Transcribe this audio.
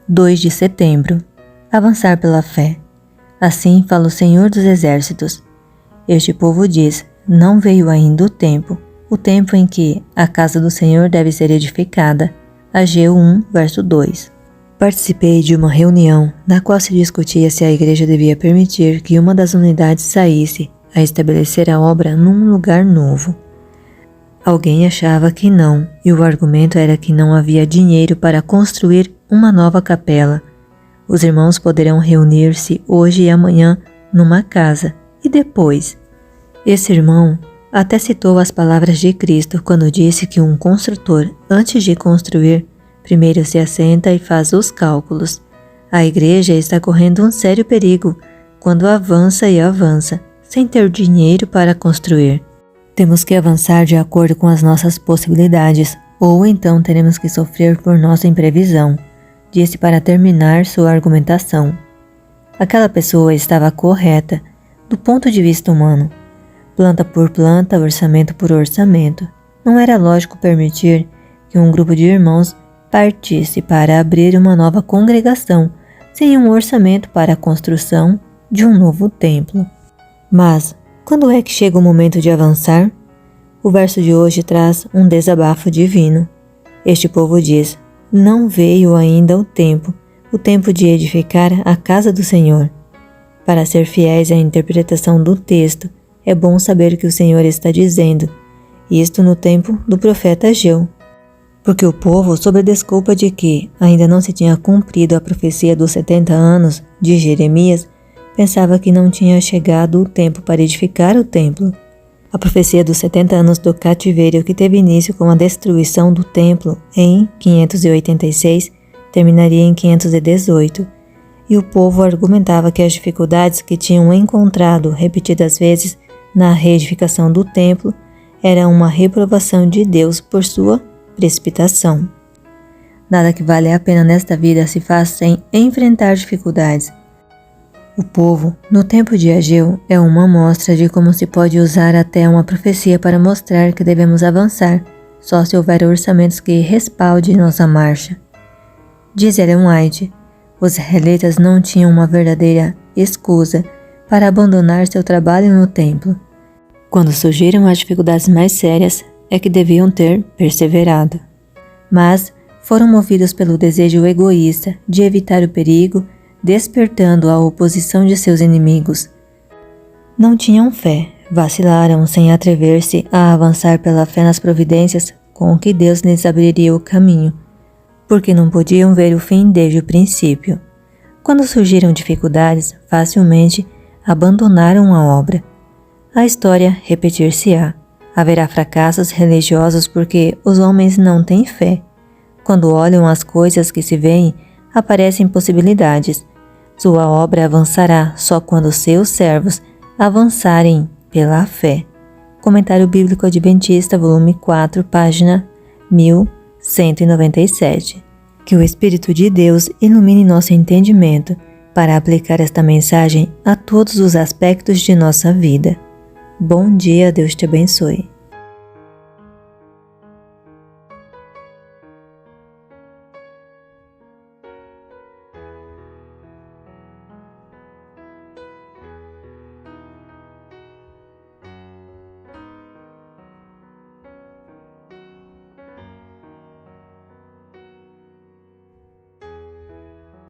2 de setembro. Avançar pela fé. Assim fala o Senhor dos Exércitos. Este povo diz: não veio ainda o tempo em que a casa do Senhor deve ser edificada. Ageu 1, verso 2. Participei de uma reunião na qual se discutia se a igreja devia permitir que uma das unidades saísse a estabelecer a obra num lugar novo. Alguém achava que não, e o argumento era que não havia dinheiro para construir uma nova capela. Os irmãos poderão reunir-se hoje e amanhã numa casa, e depois? Esse irmão até citou as palavras de Cristo quando disse que um construtor, antes de construir, primeiro se assenta e faz os cálculos. A igreja está correndo um sério perigo quando avança e avança, sem ter dinheiro para construir. Temos que avançar de acordo com as nossas possibilidades, ou então teremos que sofrer por nossa imprevisão, disse para terminar sua argumentação. Aquela pessoa estava correta, do ponto de vista humano. Planta por planta, orçamento por orçamento. Não era lógico permitir que um grupo de irmãos partisse para abrir uma nova congregação sem um orçamento para a construção de um novo templo. Mas, quando é que chega o momento de avançar? O verso de hoje traz um desabafo divino. Este povo diz: não veio ainda o tempo de edificar a casa do Senhor. Para ser fiéis à interpretação do texto, é bom saber que o Senhor está dizendo isto no tempo do profeta Ageu, porque o povo, sob a desculpa de que ainda não se tinha cumprido a profecia dos 70 anos de Jeremias, pensava que não tinha chegado o tempo para edificar o templo. A profecia dos 70 anos do cativeiro, que teve início com a destruição do templo em 586, terminaria em 518, e o povo argumentava que as dificuldades que tinham encontrado repetidas vezes na reedificação do templo era uma reprovação de Deus por sua precipitação. Nada que vale a pena nesta vida se faz sem enfrentar dificuldades. O povo, no tempo de Ageu, é uma amostra de como se pode usar até uma profecia para mostrar que devemos avançar, só se houver orçamentos que respaldem nossa marcha. Diz Ellen White, os israelitas não tinham uma verdadeira escusa para abandonar seu trabalho no templo. Quando surgiram as dificuldades mais sérias, é que deviam ter perseverado. Mas foram movidos pelo desejo egoísta de evitar o perigo, despertando a oposição de seus inimigos. Não tinham fé, vacilaram sem atrever-se a avançar pela fé nas providências com que Deus lhes abriria o caminho, porque não podiam ver o fim desde o princípio. Quando surgiram dificuldades, facilmente abandonaram a obra. A história repetir-se-á. Haverá fracassos religiosos porque os homens não têm fé. Quando olham as coisas que se veem, aparecem possibilidades. Sua obra avançará só quando seus servos avançarem pela fé. Comentário Bíblico Adventista, volume 4, página 1197. Que o Espírito de Deus ilumine nosso entendimento para aplicar esta mensagem a todos os aspectos de nossa vida. Bom dia, Deus te abençoe.